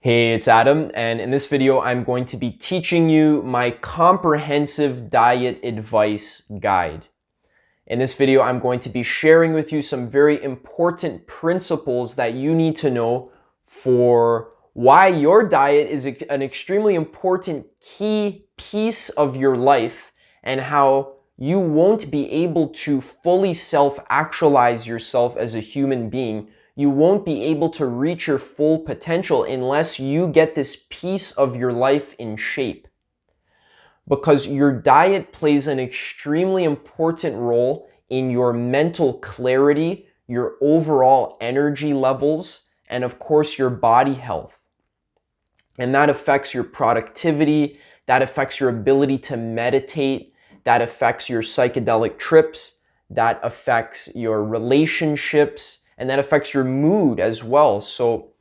Hey, it's Adam, and in this video, I'm going to be teaching you my comprehensive diet advice guide. In this video, I'm going to be sharing with you some very important principles that you need to know for why your diet is an extremely important key piece of your life and how you won't be able to fully self-actualize yourself as a human being. You won't be able to reach your full potential unless you get this piece of your life in shape. Because your diet plays an extremely important role in your mental clarity, your overall energy levels, and of course your body health. And that affects your productivity, that affects your ability to meditate, that affects your psychedelic trips, that affects your relationships, and that affects your mood as well. So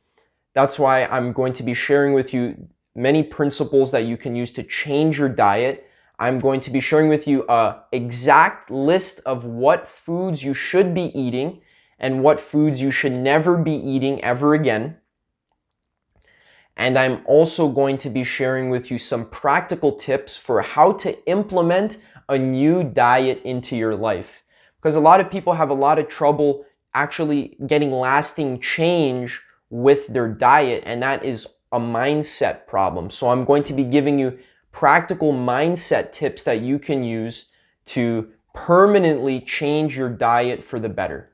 that's why I'm going to be sharing with you many principles that you can use to change your diet. I'm going to be sharing with you an exact list of what foods you should be eating and what foods you should never be eating ever again. And I'm also going to be sharing with you some practical tips for how to implement a new diet into your life. Because a lot of people have a lot of trouble actually getting lasting change with their diet, and that is a mindset problem. So I'm going to be giving you practical mindset tips that you can use to permanently change your diet for the better.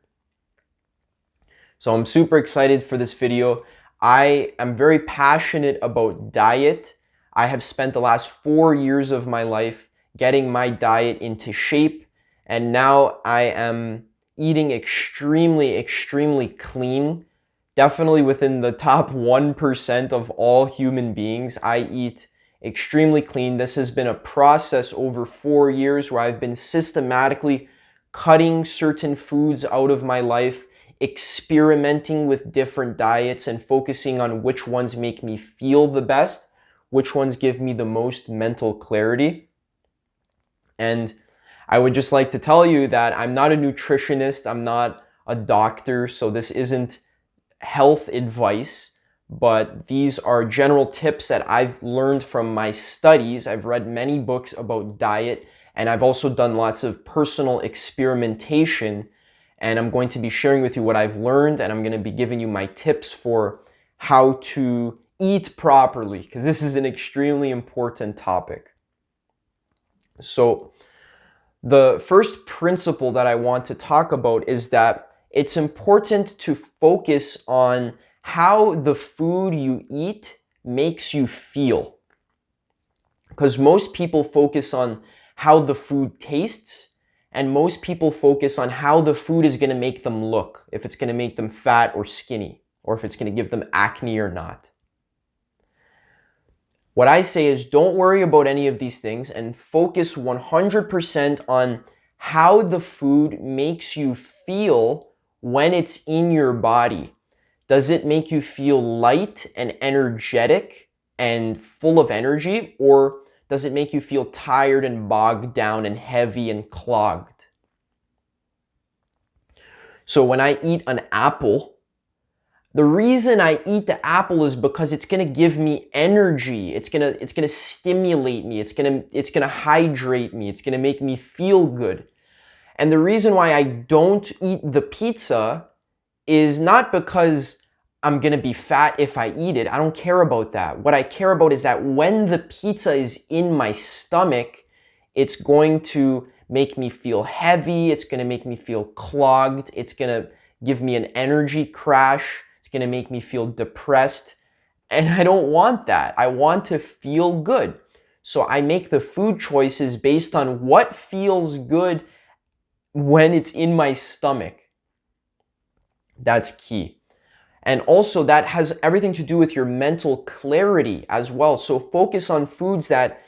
So I'm super excited for this video. I am very passionate about diet. I have spent the last 4 years of my life getting my diet into shape, and now I am eating extremely clean. Definitely within the top 1% of all human beings. I eat extremely clean. This has been a process over 4 years where I've been systematically cutting certain foods out of my life, experimenting with different diets and focusing on which ones make me feel the best, which ones give me the most mental clarity. And I would just like to tell you that I'm not a nutritionist, I'm not a doctor, so this isn't health advice, but these are general tips that I've learned from my studies. I've read many books about diet, and I've also done lots of personal experimentation, and I'm going to be sharing with you what I've learned, and I'm going to be giving you my tips for how to eat properly, because this is an extremely important topic. So the first principle that I want to talk about is that it's important to focus on how the food you eat makes you feel. Because most people focus on how the food tastes, and most people focus on how the food is going to make them look, if it's going to make them fat or skinny, or if it's going to give them acne or not. What I say is don't worry about any of these things and focus 100% on how the food makes you feel when it's in your body. Does it make you feel light and energetic and full of energy, or does it make you feel tired and bogged down and heavy and clogged? So when I eat an apple, the reason I eat the apple is because it's going to give me energy. It's going to stimulate me. It's going to hydrate me. It's going to make me feel good. And the reason why I don't eat the pizza is not because I'm going to be fat if I eat it. I don't care about that. What I care about is that when the pizza is in my stomach, it's going to make me feel heavy. It's going to make me feel clogged. It's going to give me an energy crash. It's going to make me feel depressed. And I don't want that. I want to feel good. So I make the food choices based on what feels good when it's in my stomach. That's key. And also that has everything to do with your mental clarity as well. So focus on foods that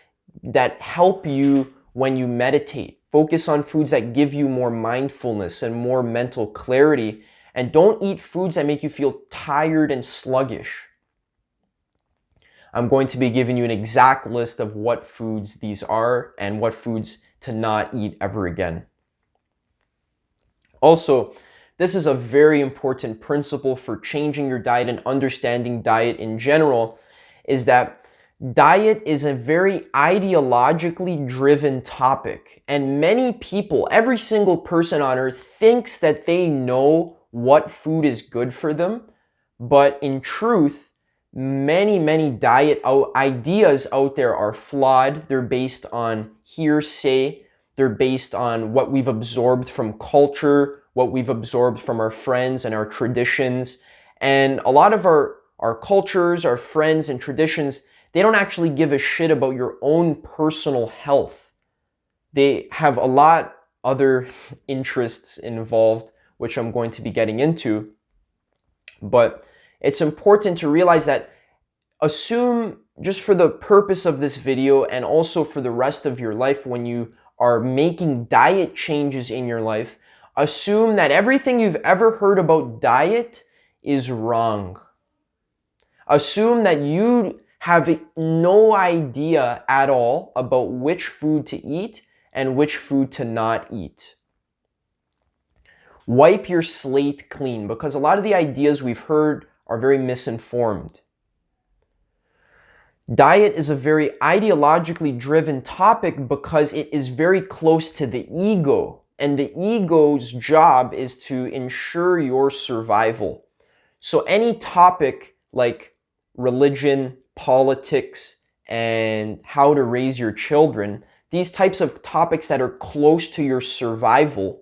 help you when you meditate. Focus on foods that give you more mindfulness and more mental clarity. And don't eat foods that make you feel tired and sluggish. I'm going to be giving you an exact list of what foods these are and what foods to not eat ever again. Also, this is a very important principle for changing your diet and understanding diet in general, is that diet is a very ideologically driven topic. And many people, every single person on earth, thinks that they know what food is good for them. But in truth, many diet ideas out there are flawed. They're based on hearsay. They're based on what we've absorbed from culture, what we've absorbed from our friends and our traditions. And a lot of our cultures, our friends and traditions, they don't actually give a shit about your own personal health. They have a lot other interests involved, which I'm going to be getting into. But it's important to realize that, assume, just for the purpose of this video and also for the rest of your life, when you are making diet changes in your life, assume that everything you've ever heard about diet is wrong. Assume that you have no idea at all about which food to eat and which food to not eat. Wipe your slate clean, because a lot of the ideas we've heard are very misinformed. Diet is a very ideologically driven topic because it is very close to the ego, and the ego's job is to ensure your survival. So any topic like religion, politics, and how to raise your children, these types of topics that are close to your survival,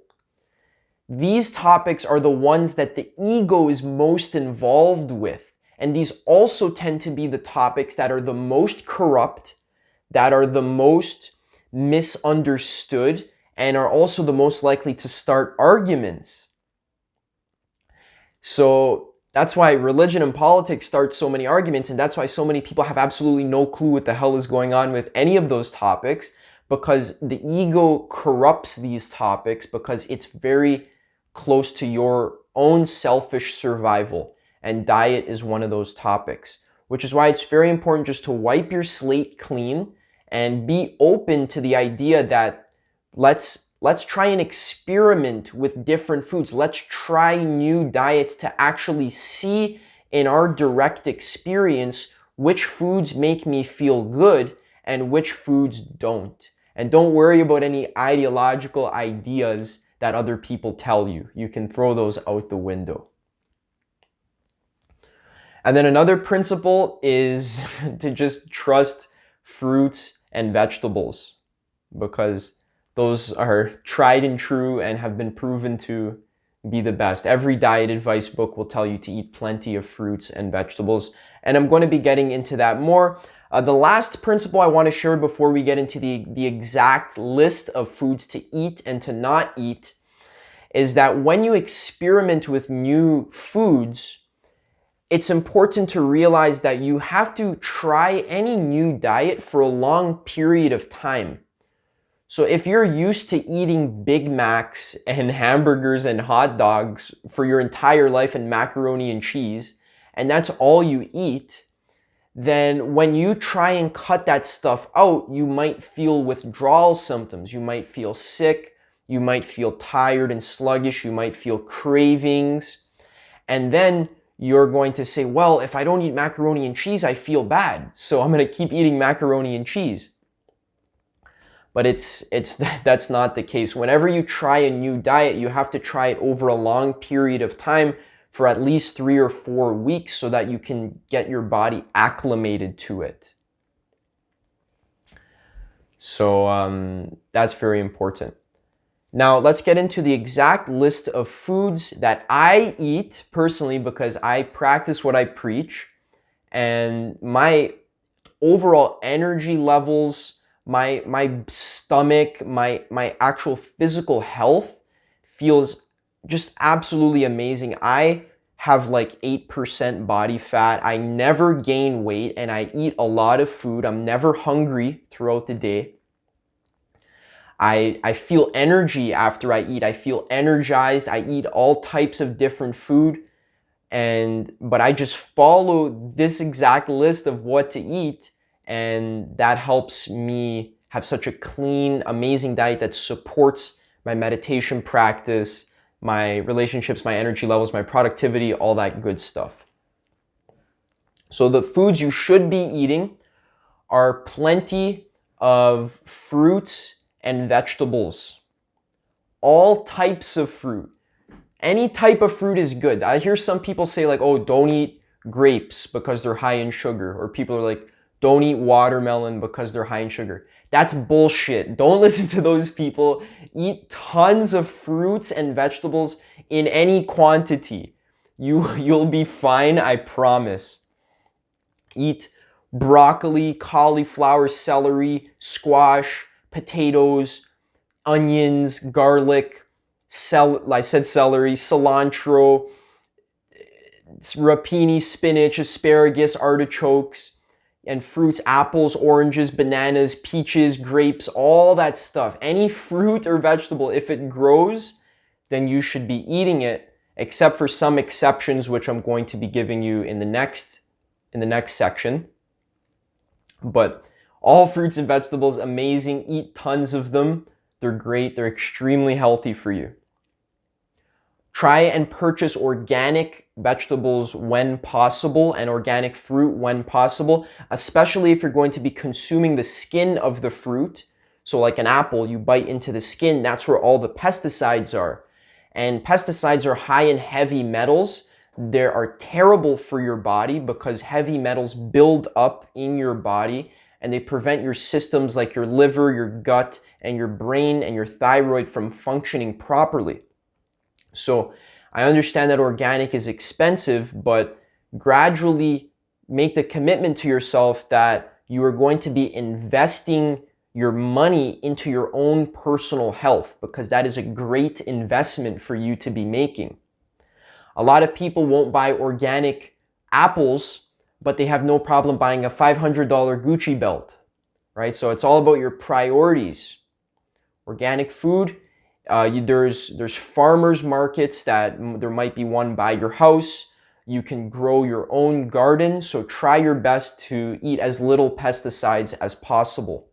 these topics are the ones that the ego is most involved with. And these also tend to be the topics that are the most corrupt, that are the most misunderstood, and are also the most likely to start arguments. So that's why religion and politics start so many arguments, and that's why so many people have absolutely no clue what the hell is going on with any of those topics, because the ego corrupts these topics because it's very close to your own selfish survival. And diet is one of those topics, which is why it's very important just to wipe your slate clean and be open to the idea that let's try and experiment with different foods. Let's try new diets to actually see in our direct experience which foods make me feel good and which foods don't. And don't worry about any ideological ideas that other people tell you. You can throw those out the window. And then another principle is to just trust fruits and vegetables, because those are tried and true and have been proven to be the best. Every diet advice book will tell you to eat plenty of fruits and vegetables, and I'm going to be getting into that more. The last principle I want to share before we get into the exact list of foods to eat and to not eat is that when you experiment with new foods, it's important to realize that you have to try any new diet for a long period of time. So if you're used to eating Big Macs and hamburgers and hot dogs for your entire life and macaroni and cheese, and that's all you eat, then when you try and cut that stuff out, you might feel withdrawal symptoms. You might feel sick. You might feel tired and sluggish. You might feel cravings. And then you're going to say, well, if I don't eat macaroni and cheese, I feel bad. So I'm going to keep eating macaroni and cheese. But that's not the case. Whenever you try a new diet, you have to try it over a long period of time for at least 3 or 4 weeks so that you can get your body acclimated to it. So that's very important. Now let's get into the exact list of foods that I eat personally, because I practice what I preach, and my overall energy levels, my stomach, my actual physical health feels just absolutely amazing. I have like 8% body fat. I never gain weight, and I eat a lot of food. I'm never hungry throughout the day. I feel energy after I eat. I feel energized. I eat all types of different food, but I just follow this exact list of what to eat, and that helps me have such a clean, amazing diet that supports my meditation practice, my relationships, my energy levels, my productivity, all that good stuff. So the foods you should be eating are plenty of fruits and vegetables. All types of fruit. Any type of fruit is good. I hear some people say like, oh, don't eat grapes because they're high in sugar. Or people are like, don't eat watermelon because they're high in sugar. That's bullshit. Don't listen to those people. Eat tons of fruits and vegetables in any quantity. You'll be fine, I promise. Eat broccoli, cauliflower, celery, squash, potatoes, onions, garlic, I said celery, cilantro, rapini, spinach, asparagus, artichokes, and fruits, apples, oranges, bananas, peaches, grapes, all that stuff. Any fruit or vegetable, if it grows, then you should be eating it, except for some exceptions, which I'm going to be giving you in the next section. But all fruits and vegetables, amazing. Eat tons of them. They're great. They're extremely healthy for you. Try and purchase organic vegetables when possible and organic fruit when possible, especially if you're going to be consuming the skin of the fruit. So like an apple, you bite into the skin, that's where all the pesticides are. And pesticides are high in heavy metals. They are terrible for your body because heavy metals build up in your body and they prevent your systems like your liver, your gut, and your brain and your thyroid from functioning properly. So I understand that organic is expensive, but gradually make the commitment to yourself that you are going to be investing your money into your own personal health, because that is a great investment for you to be making. A lot of people won't buy organic apples, but they have no problem buying a $500 Gucci belt, right? So it's all about your priorities. Organic food, there's farmers markets that there might be one by your house. You can grow your own garden, so try your best to eat as little pesticides as possible.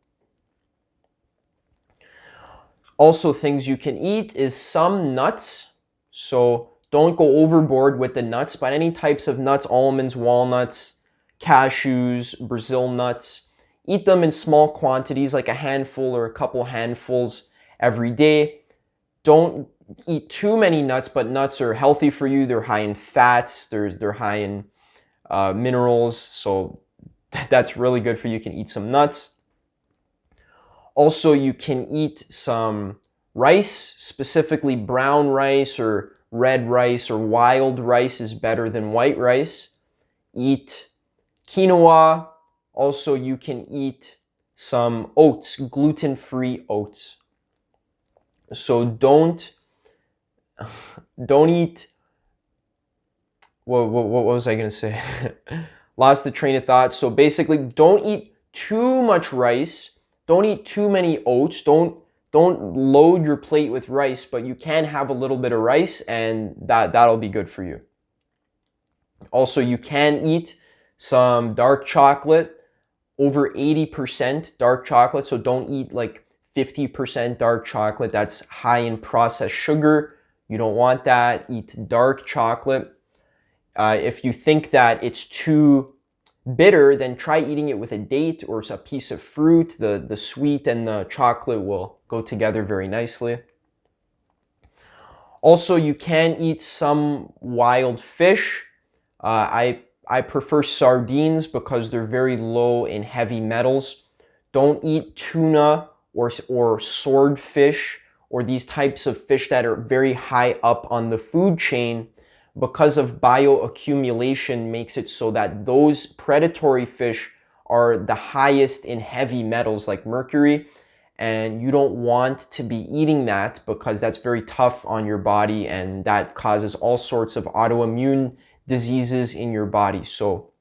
Also, things you can eat is some nuts. So don't go overboard with the nuts, but any types of nuts, almonds, walnuts, cashews, Brazil nuts. Eat them in small quantities, like a handful or a couple handfuls every day. Don't eat too many nuts, but nuts are healthy for you. They're high in fats, they're high in minerals, so that's really good for you. You can eat some nuts. Also, you can eat some rice, specifically brown rice or red rice or wild rice is better than white rice. Eat quinoa. Also, you can eat some oats, gluten-free oats. So don't eat, what was I going to say? Lost the train of thought. So basically, don't eat too much rice. Don't eat too many oats. Don't load your plate with rice, but you can have a little bit of rice and that'll be good for you. Also, you can eat some dark chocolate, over 80% dark chocolate. So don't eat like 50% dark chocolate. That's high in processed sugar. You don't want that. Eat dark chocolate. If you think that it's too bitter, then try eating it with a date or a piece of fruit. The sweet and the chocolate will go together very nicely. Also, you can eat some wild fish. I prefer sardines because they're very low in heavy metals. Don't eat tuna or swordfish or these types of fish that are very high up on the food chain, because of bioaccumulation makes it so that those predatory fish are the highest in heavy metals like mercury, and you don't want to be eating that because that's very tough on your body and that causes all sorts of autoimmune diseases in your body. So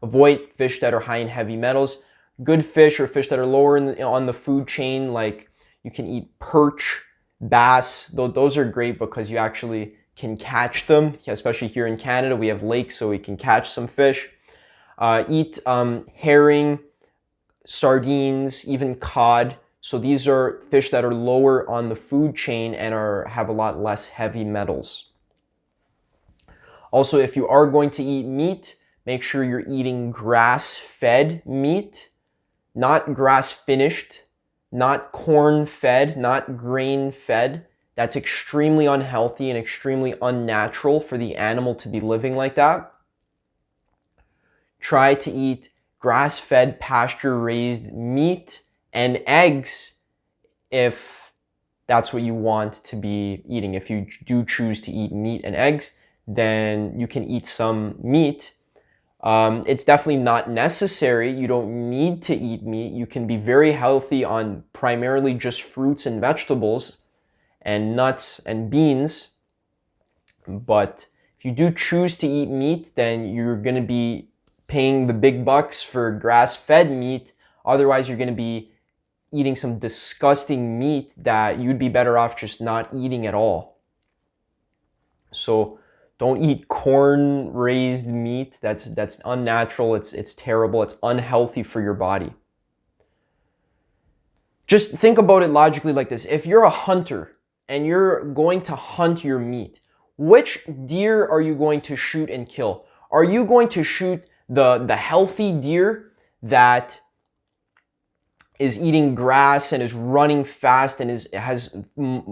avoid fish that are high in heavy metals. Good fish or fish that are lower on the food chain, like you can eat perch, bass. Those are great because you actually can catch them, especially here in Canada. We have lakes, so we can catch some fish. Eat herring, sardines, even cod. So these are fish that are lower on the food chain and have a lot less heavy metals. Also, if you are going to eat meat, make sure you're eating grass-fed meat, not grass-finished, not corn-fed, not grain-fed. That's extremely unhealthy and extremely unnatural for the animal to be living like that. Try to eat grass-fed, pasture-raised meat and eggs if that's what you want to be eating. If you do choose to eat meat and eggs, then you can eat some meat. It's definitely not necessary. You don't need to eat meat. You can be very healthy on primarily just fruits and vegetables and nuts and beans. But if you do choose to eat meat, then you're going to be paying the big bucks for grass-fed meat. Otherwise, you're going to be eating some disgusting meat that you'd be better off just not eating at all. So don't eat corn-raised meat. That's unnatural. It's terrible. It's unhealthy for your body. Just think about it logically like this. If you're a hunter and you're going to hunt your meat, which deer are you going to shoot and kill? Are you going to shoot the healthy deer that is eating grass and is running fast and has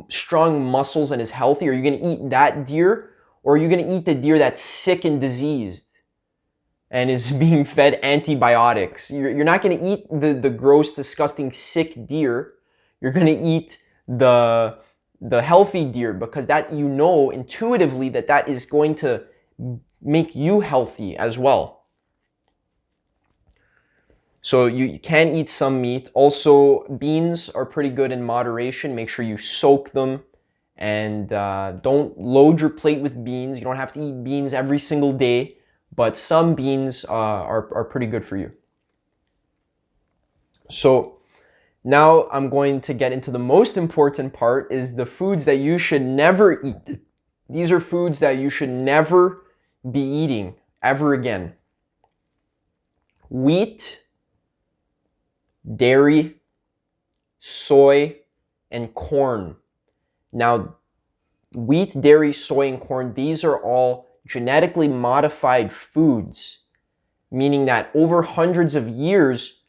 strong muscles and is healthy? Are you going to eat that deer? Or are you going to eat the deer that's sick and diseased and is being fed antibiotics? You're not going to eat the gross, disgusting, sick deer. You're going to eat the healthy deer, because that, you know intuitively that is going to make you healthy as well. So you can eat some meat. Also, beans are pretty good in moderation. Make sure you soak them, and don't load your plate with beans. You don't have to eat beans every single day, but some beans are pretty good for you. So now I'm going to get into the most important part, is the foods that you should never eat. These are foods that you should never be eating ever again. Wheat, dairy, soy, and corn. Now, wheat, dairy, soy, and corn, these are all genetically modified foods, meaning that over hundreds of years,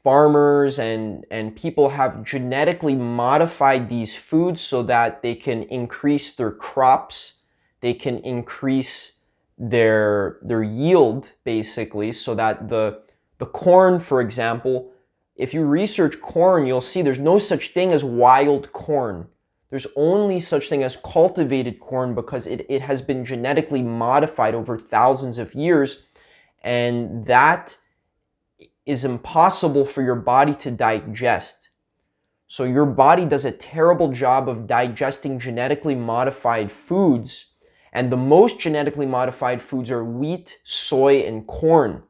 farmers and people have genetically modified these foods so that they can increase their crops, they can increase their yield, basically, so that the corn, for example, if you research corn, you'll see there's no such thing as wild corn. There's only such thing as cultivated corn, because it has been genetically modified over thousands of years, and that is impossible for your body to digest. So your body does a terrible job of digesting genetically modified foods, and the most genetically modified foods are wheat, soy, and corn.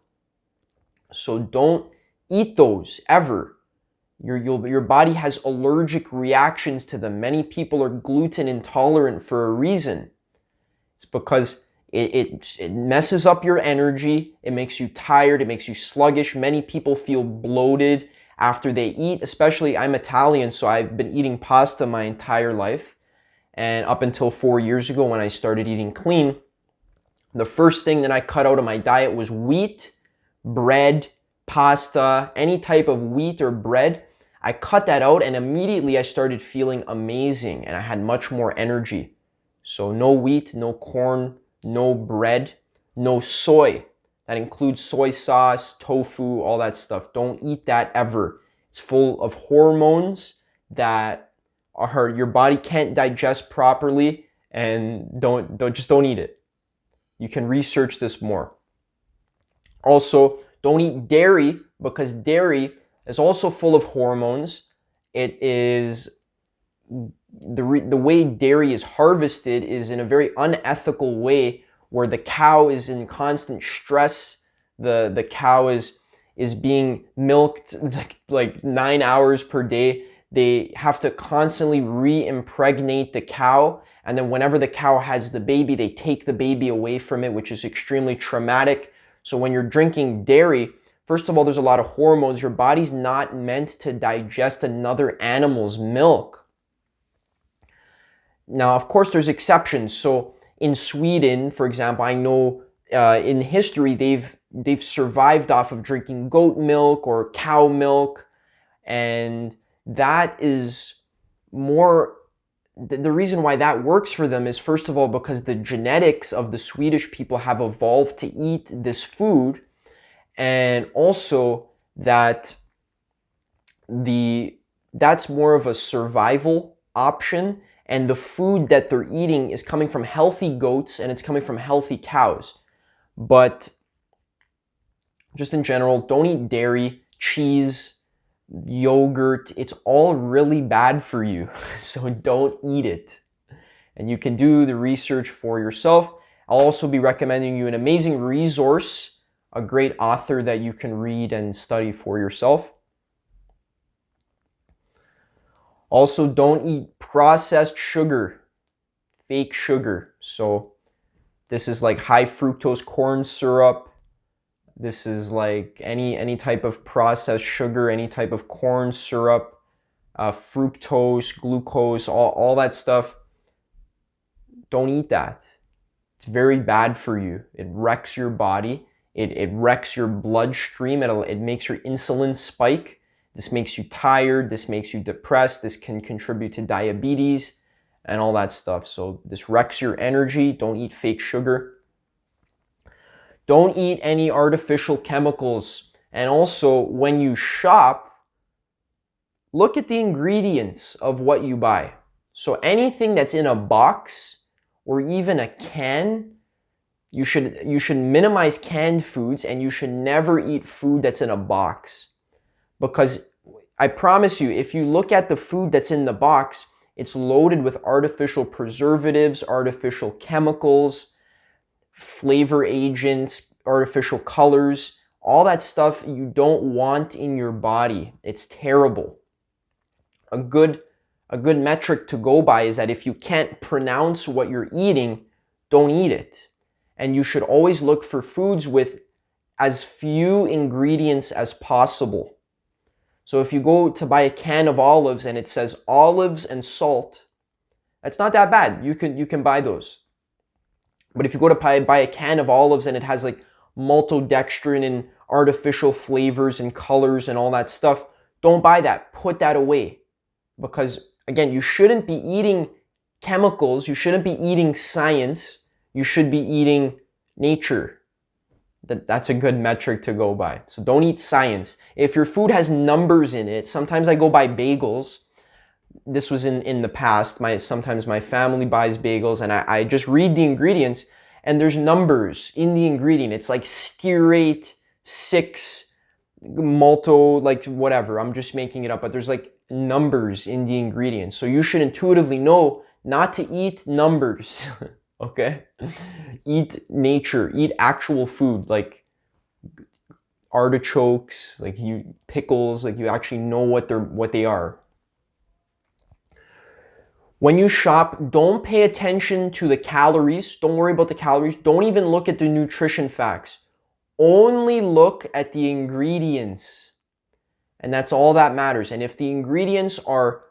So don't eat those ever. Your body has allergic reactions to them. Many people are gluten intolerant for a reason. It's because it messes up your energy. It makes you tired. It makes you sluggish. Many people feel bloated after they eat. Especially, I'm Italian, so I've been eating pasta my entire life. And up until 4 years ago, when I started eating clean, the first thing that I cut out of my diet was wheat, bread, pasta, any type of wheat or bread. I cut that out, and immediately I started feeling amazing, and I had much more energy. So no wheat, no corn, no bread, no soy. That includes soy sauce, tofu, all that stuff. Don't eat that ever. It's full of hormones that your body can't digest properly, and don't eat it. You can research this more. Also, don't eat dairy, because dairy is also full of hormones. It is the way dairy is harvested is in a very unethical way, where the cow is in constant stress. The cow is being milked like 9 hours per day. They have to constantly re-impregnate the cow, and then whenever the cow has the baby, they take the baby away from it, which is extremely traumatic. So when you're drinking dairy, First of all, there's a lot of hormones. Your body's not meant to digest another animal's milk. Now, of course, there's exceptions. So in Sweden, for example, I know in history they've survived off of drinking goat milk or cow milk, and that is more. The reason why that works for them is, first of all, because the genetics of the Swedish people have evolved to eat this food, and also that that's more of a survival option, and the food that they're eating is coming from healthy goats and it's coming from healthy cows. But just in general, don't eat dairy, cheese, yogurt. It's all really bad for you, so don't eat it. And you can do the research for yourself. I'll also be recommending you an amazing resource, a great author that you can read and study for yourself. Also, don't eat processed sugar, fake sugar. So this is like high fructose corn syrup. This is like any type of processed sugar, any type of corn syrup, fructose, glucose, all that stuff. Don't eat that. It's very bad for you. It wrecks your body. It wrecks your bloodstream. It makes your insulin spike. This makes you tired. This makes you depressed. This can contribute to diabetes and all that stuff. So this wrecks your energy. Don't eat fake sugar. Don't eat any artificial chemicals. And also, when you shop, look at the ingredients of what you buy. So anything that's in a box or even a can, you should minimize canned foods, and you should never eat food that's in a box. Because I promise you, if you look at the food that's in the box, it's loaded with artificial preservatives, artificial chemicals, flavor agents, artificial colors, all that stuff you don't want in your body. It's terrible. A good metric to go by is that if you can't pronounce what you're eating, don't eat it. And you should always look for foods with as few ingredients as possible. So if you go to buy a can of olives and it says olives and salt, that's not that bad. You can buy those. But if you go to buy a can of olives and it has like maltodextrin and artificial flavors and colors and all that stuff, don't buy that. Put that away. Because again, you shouldn't be eating chemicals. You shouldn't be eating science. You should be eating nature. That's a good metric to go by. So don't eat science. If your food has numbers in it, sometimes I go buy bagels. This was in the past. Sometimes my family buys bagels and I just read the ingredients and there's numbers in the ingredient. It's like stearate 6 malto, like whatever. I'm just making it up, but there's like numbers in the ingredients. So you should intuitively know not to eat numbers. Okay? Eat nature, eat actual food, like artichokes, like pickles, like you actually know what they are. When you shop, don't pay attention to the calories. Don't worry about the calories. Don't even look at the nutrition facts. Only look at the ingredients. And that's all that matters. And if the ingredients are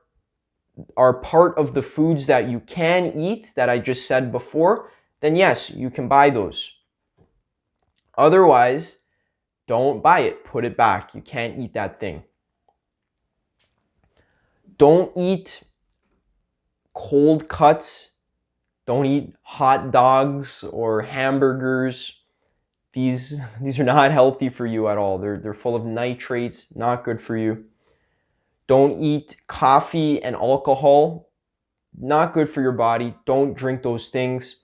part of the foods that you can eat, that I just said before, then yes, you can buy those. Otherwise, don't buy it. Put it back. You can't eat that thing. Don't eat cold cuts. Don't eat hot dogs or hamburgers. These are not healthy for you at all. They're full of nitrates, not good for you. Don't eat coffee and alcohol. Not good for your body. Don't drink those things.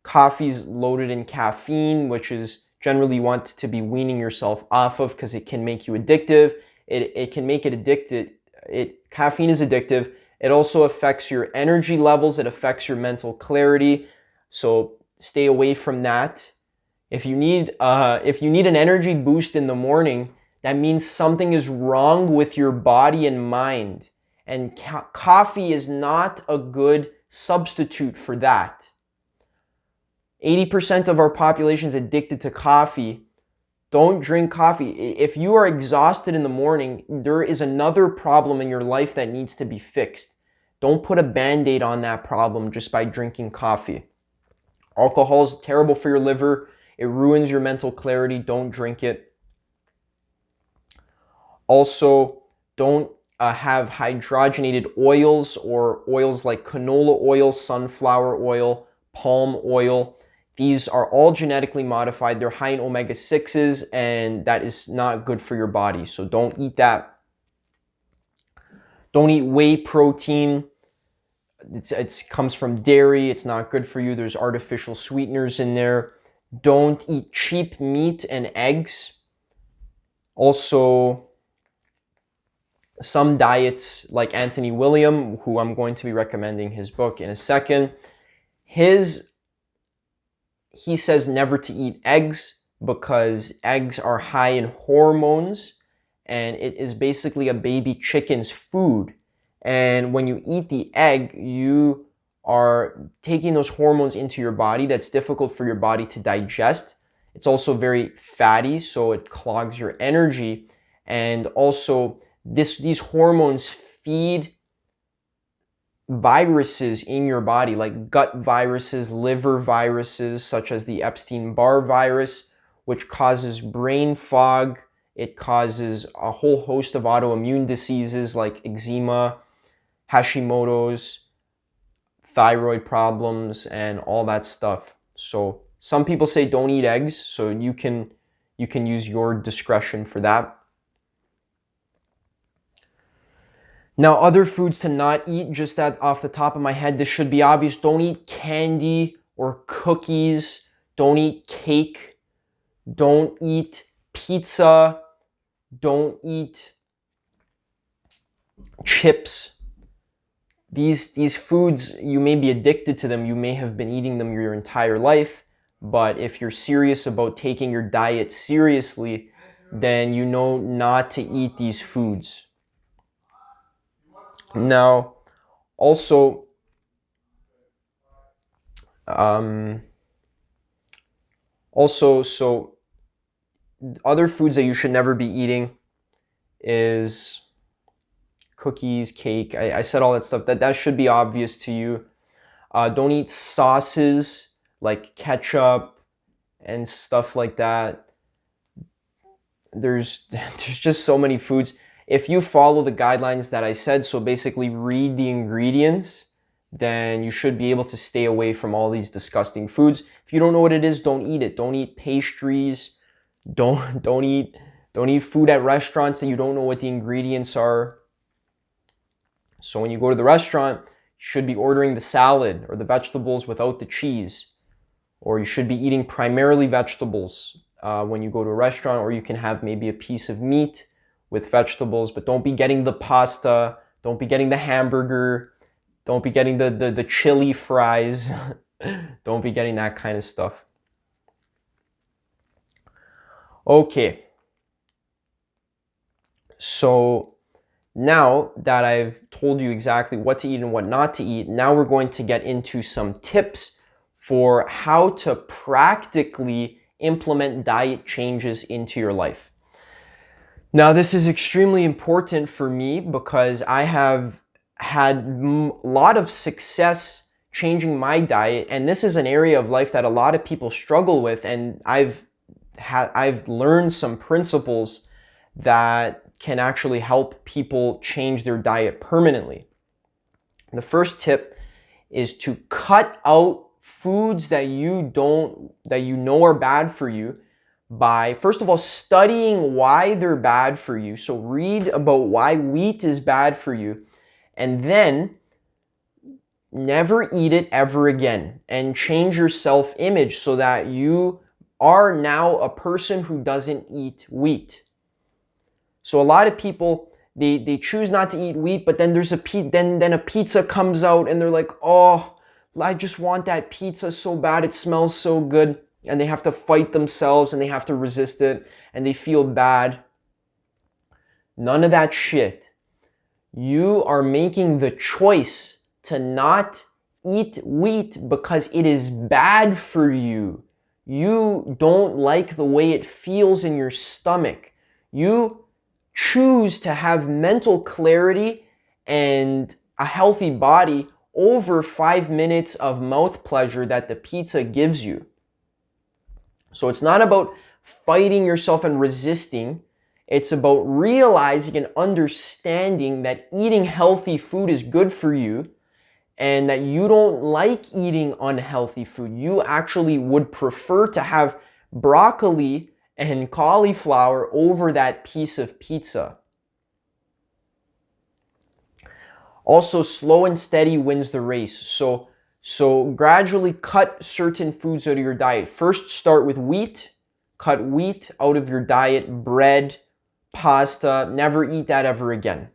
Coffee's loaded in caffeine, which is generally you want to be weaning yourself off of because it can make you addictive. It can make it addicted. Caffeine is addictive. It also affects your energy levels. It affects your mental clarity. So stay away from that. If you need an energy boost in the morning, that means something is wrong with your body and mind. And coffee is not a good substitute for that. 80% of our population is addicted to coffee. Don't drink coffee. If you are exhausted in the morning, there is another problem in your life that needs to be fixed. Don't put a band-aid on that problem just by drinking coffee. Alcohol is terrible for your liver. It ruins your mental clarity. Don't drink it. Also, don't have hydrogenated oils or oils like canola oil, sunflower oil, palm oil. These are all genetically modified. They're high in omega-6s, and that is not good for your body. So don't eat that. Don't eat whey protein. It comes from dairy. It's not good for you. There's artificial sweeteners in there. Don't eat cheap meat and eggs. Also, some diets like Anthony William, who I'm going to be recommending his book in a second, he says never to eat eggs because eggs are high in hormones and it is basically a baby chicken's food. And when you eat the egg, you are taking those hormones into your body. That's difficult for your body to digest. It's also very fatty, so it clogs your energy. And also, these hormones feed viruses in your body, like gut viruses, liver viruses, such as the Epstein-Barr virus, which causes brain fog. It causes a whole host of autoimmune diseases like eczema, Hashimoto's, thyroid problems, and all that stuff. So some people say don't eat eggs, so you can use your discretion for that. Now, other foods to not eat, just that off the top of my head, this should be obvious. Don't eat candy or cookies. Don't eat cake. Don't eat pizza. Don't eat chips. These foods, you may be addicted to them. You may have been eating them your entire life. But if you're serious about taking your diet seriously, then you know not to eat these foods. Now, also, so other foods that you should never be eating is cookies, cake. I said all that stuff. That should be obvious to you. Don't eat sauces like ketchup and stuff like that. There's just so many foods. If you follow the guidelines that I said, so basically read the ingredients, then you should be able to stay away from all these disgusting foods. If you don't know what it is, don't eat it. Don't eat pastries. Don't eat food at restaurants that you don't know what the ingredients are. So when you go to the restaurant, you should be ordering the salad or the vegetables without the cheese. Or you should be eating primarily vegetables when you go to a restaurant, or you can have maybe a piece of meat with vegetables, but don't be getting the pasta, don't be getting the hamburger, don't be getting the chili fries, don't be getting that kind of stuff. Okay, so now that I've told you exactly what to eat and what not to eat, now we're going to get into some tips for how to practically implement diet changes into your life. Now, this is extremely important for me because I have had a lot of success changing my diet, and this is an area of life that a lot of people struggle with, and I've learned some principles that can actually help people change their diet permanently. The first tip is to cut out foods that you know are bad for you by, first of all, studying why they're bad for you. So read about why wheat is bad for you, and then never eat it ever again, and change your self-image so that you are now a person who doesn't eat wheat. So a lot of people, they choose not to eat wheat, but then there's then a pizza comes out and they're like, oh, I just want that pizza so bad, it smells so good. And they have to fight themselves and they have to resist it and they feel bad. None of that shit. You are making the choice to not eat wheat because it is bad for you. You don't like the way it feels in your stomach. You choose to have mental clarity and a healthy body over 5 minutes of mouth pleasure that the pizza gives you. So it's not about fighting yourself and resisting. It's about realizing and understanding that eating healthy food is good for you and that you don't like eating unhealthy food. You actually would prefer to have broccoli and cauliflower over that piece of pizza. Also, slow and steady wins the race. So gradually cut certain foods out of your diet. First, start with wheat. Cut wheat out of your diet. Bread, pasta, never eat that ever again.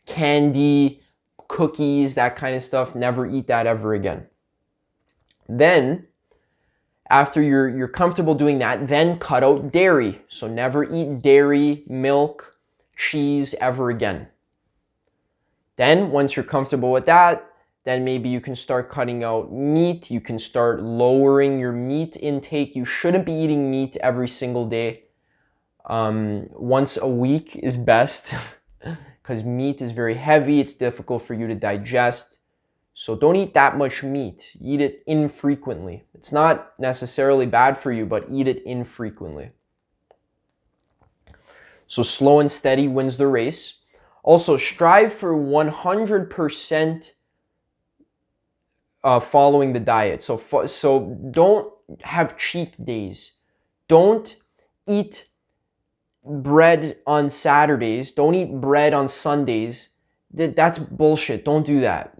Candy, cookies, that kind of stuff, never eat that ever again. Then, after you're comfortable doing that, then cut out dairy. So never eat dairy, milk, cheese ever again. Then, once you're comfortable with that, then maybe you can start cutting out meat. You can start lowering your meat intake. You shouldn't be eating meat every single day. Once a week is best because meat is very heavy. It's difficult for you to digest. So don't eat that much meat. Eat it infrequently. It's not necessarily bad for you, but eat it infrequently. So slow and steady wins the race. Also, strive for 100% following the diet. So don't have cheat days. Don't eat bread on Saturdays. Don't eat bread on Sundays. That's bullshit. Don't do that.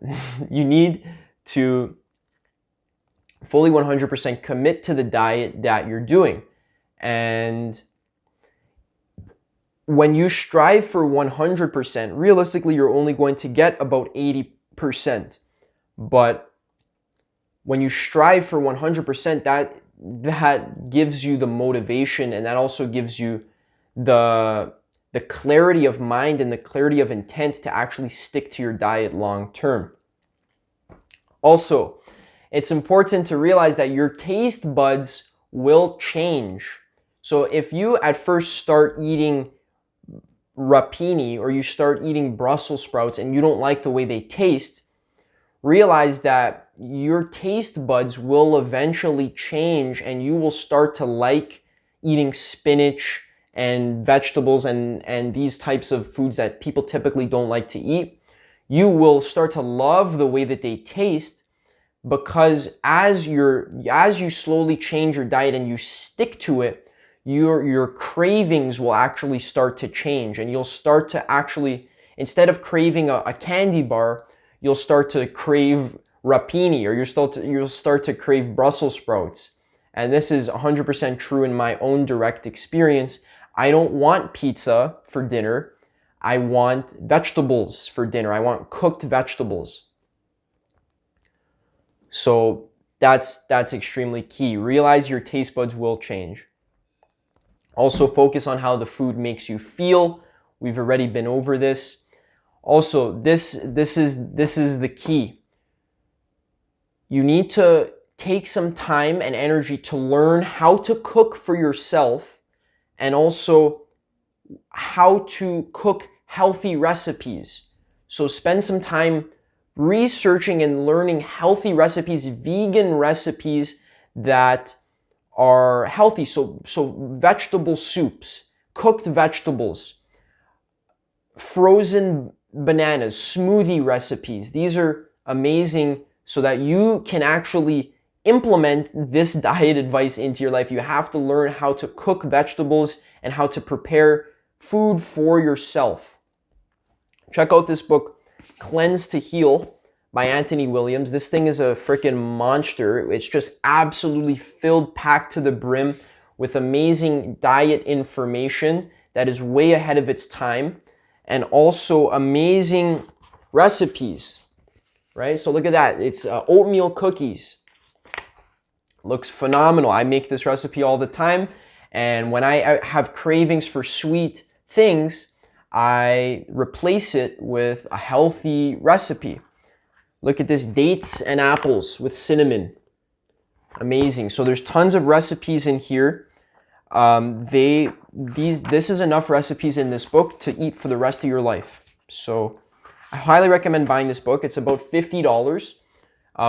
You need to fully 100% commit to the diet that you're doing. And when you strive for 100%, realistically, you're only going to get about 80%. But when you strive for 100%, that gives you the motivation, and that also gives you the clarity of mind and the clarity of intent to actually stick to your diet long term. Also, it's important to realize that your taste buds will change. So if you at first start eating rapini or you start eating Brussels sprouts and you don't like the way they taste, realize that your taste buds will eventually change and you will start to like eating spinach and vegetables and these types of foods that people typically don't like to eat. You will start to love the way that they taste, because as you slowly change your diet and you stick to it, your cravings will actually start to change, and you'll start to actually, instead of craving a candy bar, you'll start to crave rapini, or you'll start to crave Brussels sprouts. And this is 100% true in my own direct experience. I don't want pizza for dinner. I want vegetables for dinner. I want cooked vegetables. So that's extremely key. Realize your taste buds will change. Also focus on how the food makes you feel. We've already been over this. Also, this is the key. You need to take some time and energy to learn how to cook for yourself, and also how to cook healthy recipes. So spend some time researching and learning healthy recipes, vegan recipes that are healthy. So vegetable soups, cooked vegetables, frozen bananas, smoothie recipes. These are amazing so that you can actually implement this diet advice into your life. You have to learn how to cook vegetables and how to prepare food for yourself. Check out this book, Cleanse to Heal by Anthony Williams. This thing is a freaking monster. It's just absolutely filled, packed to the brim with amazing diet information that is way ahead of its time, and also amazing recipes, right? So look at that. It's oatmeal cookies. Looks phenomenal. I make this recipe all the time, and when I have cravings for sweet things, I replace it with a healthy recipe. Look at this, dates and apples with cinnamon. Amazing. So there's tons of recipes in here. This is enough recipes in this book to eat for the rest of your life. So I highly recommend buying this book. It's about $50,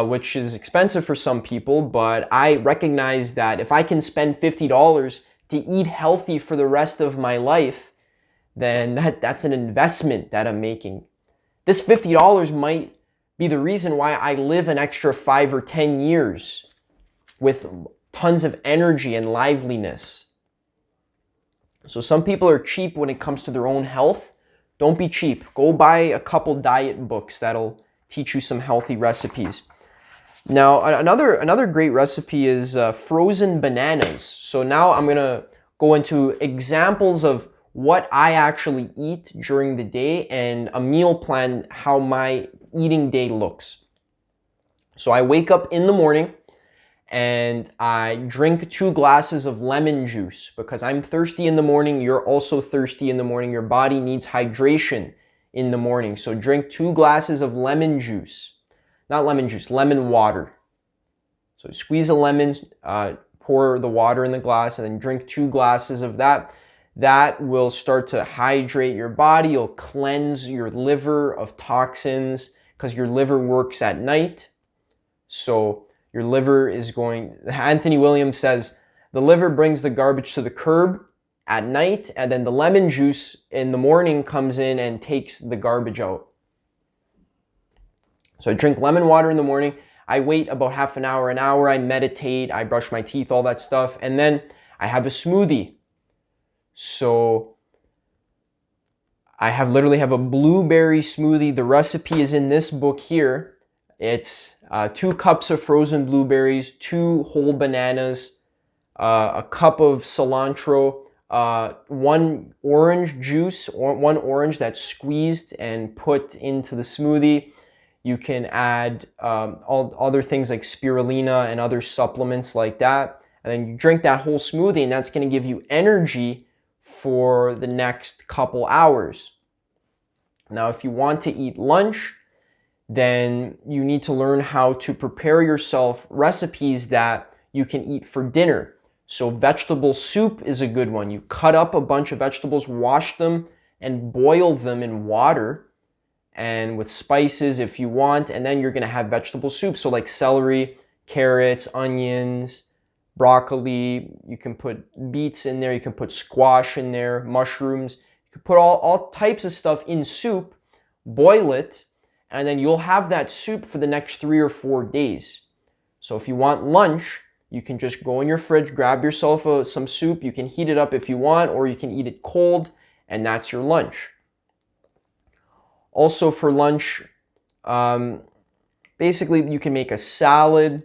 which is expensive for some people, but I recognize that if I can spend $50 to eat healthy for the rest of my life, then that's an investment that I'm making. This $50 might be the reason why I live an extra 5 or 10 years with tons of energy and liveliness. So some people are cheap when it comes to their own health. Don't be cheap. Go buy a couple diet books that'll teach you some healthy recipes. Now, another great recipe is frozen bananas. So now I'm gonna go into examples of what I actually eat during the day and a meal plan, how my eating day looks. So I wake up in the morning and I drink 2 glasses of lemon juice because I'm thirsty in the morning. You're also thirsty in the morning. Your body needs hydration in the morning. So drink 2 glasses of lemon juice. Not lemon juice, lemon water. So squeeze a lemon, pour the water in the glass, and then drink 2 glasses of that. That will start to hydrate your body. You'll cleanse your liver of toxins because your liver works at night. So your liver is going, Anthony Williams says, the liver brings the garbage to the curb at night, and then the lemon juice in the morning comes in and takes the garbage out. So I drink lemon water in the morning. I wait about half an hour, I meditate, I brush my teeth, all that stuff, and then I have a smoothie. So I literally have a blueberry smoothie. The recipe is in this book here. It's 2 cups of frozen blueberries, 2 whole bananas, a cup of cilantro, 1 orange juice, or 1 orange that's squeezed and put into the smoothie. You can add all other things like spirulina and other supplements like that. And then you drink that whole smoothie, and that's going to give you energy for the next couple hours. Now, if you want to eat lunch, then you need to learn how to prepare yourself recipes that you can eat for dinner. So vegetable soup is a good one. You cut up a bunch of vegetables, wash them, and boil them in water and with spices if you want, and then you're gonna have vegetable soup. So like celery, carrots, onions, broccoli, you can put beets in there, you can put squash in there, mushrooms. You can put all types of stuff in soup, boil it, and then you'll have that soup for the next 3 or 4 days. So if you want lunch, you can just go in your fridge, grab yourself some soup. You can heat it up if you want, or you can eat it cold, and that's your lunch. Also for lunch, basically you can make a salad.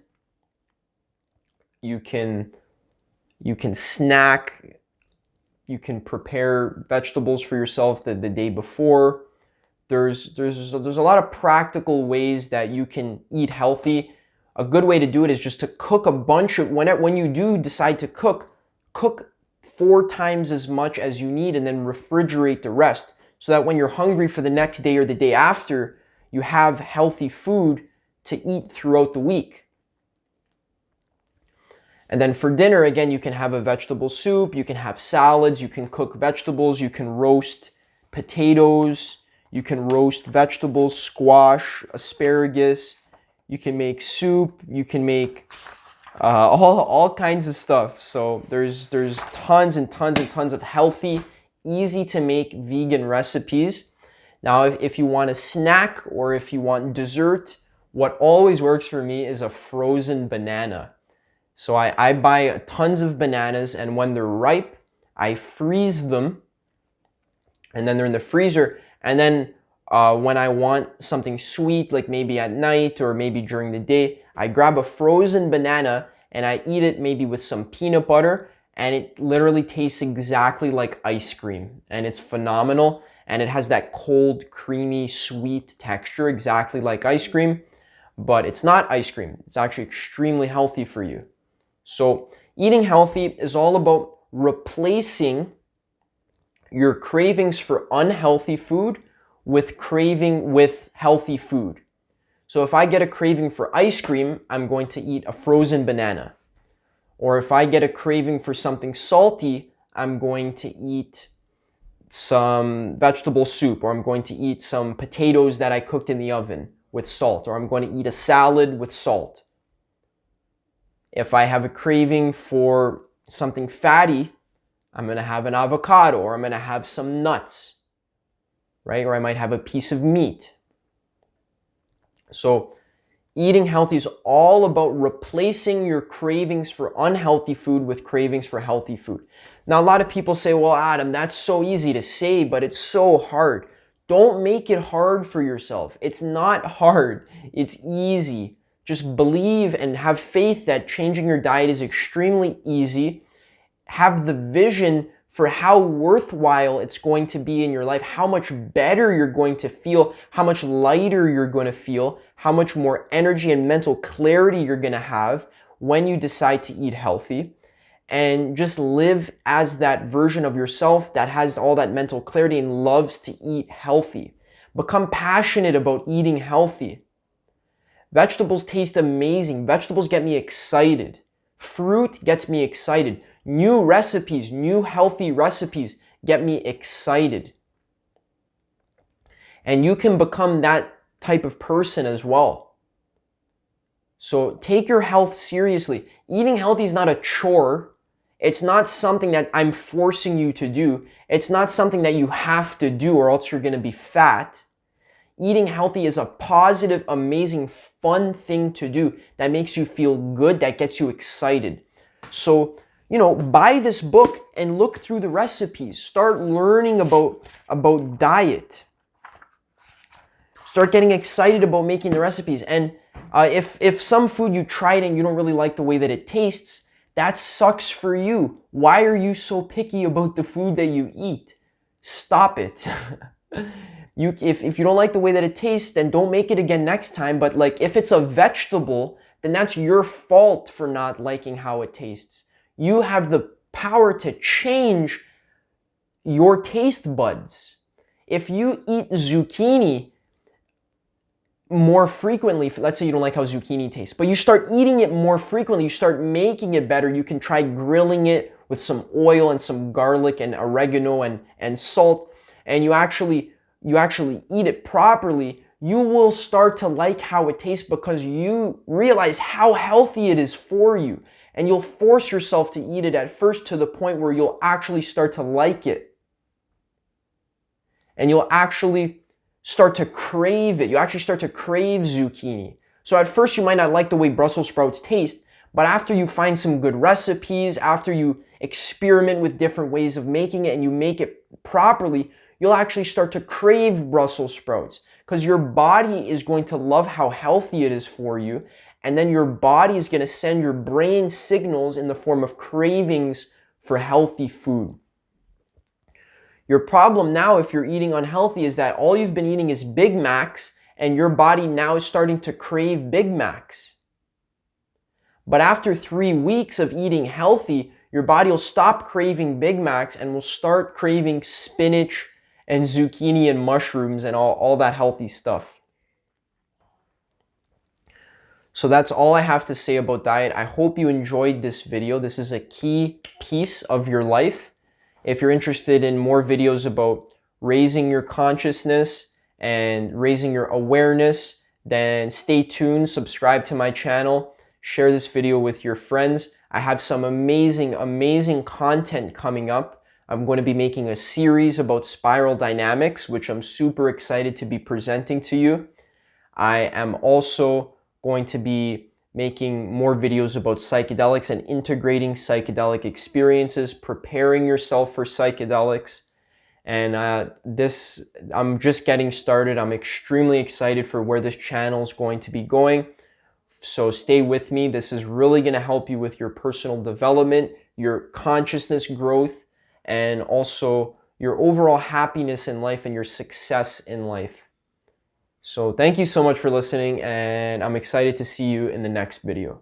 You can snack. You can prepare vegetables for yourself the day before. There's a lot of practical ways that you can eat healthy. A good way to do it is just to cook a bunch of, when you do decide to cook 4 times as much as you need and then refrigerate the rest so that when you're hungry for the next day or the day after, you have healthy food to eat throughout the week. And then for dinner, again, you can have a vegetable soup, you can have salads, you can cook vegetables, you can roast potatoes, you can roast vegetables, squash, asparagus. You can make soup. You can make all kinds of stuff. So there's tons and tons and tons of healthy, easy to make vegan recipes. Now, if you want a snack or if you want dessert, what always works for me is a frozen banana. So I buy tons of bananas, and when they're ripe, I freeze them, and then they're in the freezer. And then when I want something sweet, like maybe at night or maybe during the day, I grab a frozen banana and I eat it maybe with some peanut butter, and it literally tastes exactly like ice cream, and it's phenomenal. And it has that cold, creamy, sweet texture, exactly like ice cream, but it's not ice cream. It's actually extremely healthy for you. So eating healthy is all about replacing your cravings for unhealthy food with healthy food. So if I get a craving for ice cream, I'm going to eat a frozen banana. Or if I get a craving for something salty, I'm going to eat some vegetable soup, or I'm going to eat some potatoes that I cooked in the oven with salt, or I'm going to eat a salad with salt. If I have a craving for something fatty, I'm going to have an avocado, or I'm going to have some nuts, right? Or I might have a piece of meat. So eating healthy is all about replacing your cravings for unhealthy food with cravings for healthy food. Now, a lot of people say, well, Adam, that's so easy to say, but it's so hard. Don't make it hard for yourself. It's not hard. It's easy. Just believe and have faith that changing your diet is extremely easy. Have the vision for how worthwhile it's going to be in your life, how much better you're going to feel, how much lighter you're going to feel, how much more energy and mental clarity you're going to have when you decide to eat healthy. And just live as that version of yourself that has all that mental clarity and loves to eat healthy. Become passionate about eating healthy. Vegetables taste amazing. Vegetables get me excited. Fruit gets me excited. New recipes, new healthy recipes get me excited. And you can become that type of person as well. So take your health seriously. Eating healthy is not a chore. It's not something that I'm forcing you to do. It's not something that you have to do or else you're going to be fat. Eating healthy is a positive, amazing, fun thing to do that makes you feel good, that gets you excited. So, buy this book and look through the recipes. Start learning about diet. Start getting excited about making the recipes. And if some food you tried and you don't really like the way that it tastes, that sucks for you. Why are you so picky about the food that you eat? Stop it. If you don't like the way that it tastes, then don't make it again next time. But if it's a vegetable, then that's your fault for not liking how it tastes. You have the power to change your taste buds. If you eat zucchini more frequently, let's say you don't like how zucchini tastes, but you start eating it more frequently, you start making it better, you can try grilling it with some oil and some garlic and oregano and salt, and you actually eat it properly, you will start to like how it tastes because you realize how healthy it is for you. And you'll force yourself to eat it at first to the point where you'll actually start to like it. And you'll actually start to crave it. You actually start to crave zucchini. So at first you might not like the way Brussels sprouts taste, but after you find some good recipes, after you experiment with different ways of making it and you make it properly, you'll actually start to crave Brussels sprouts because your body is going to love how healthy it is for you. And then your body is going to send your brain signals in the form of cravings for healthy food. Your problem now, if you're eating unhealthy, is that all you've been eating is Big Macs, and your body now is starting to crave Big Macs. But after 3 weeks of eating healthy, your body will stop craving Big Macs and will start craving spinach and zucchini and mushrooms and all that healthy stuff. So that's all I have to say about diet. I hope you enjoyed this video. This is a key piece of your life. If you're interested in more videos about raising your consciousness and raising your awareness, then stay tuned, subscribe to my channel, share this video with your friends. I have some amazing, amazing content coming up. I'm going to be making a series about spiral dynamics, which I'm super excited to be presenting to you. I am also going to be making more videos about psychedelics and integrating psychedelic experiences, preparing yourself for psychedelics. And I'm just getting started. I'm extremely excited for where this channel is going to be going. So stay with me. This is really going to help you with your personal development, your consciousness growth, and also your overall happiness in life and your success in life. So thank you so much for listening, and I'm excited to see you in the next video.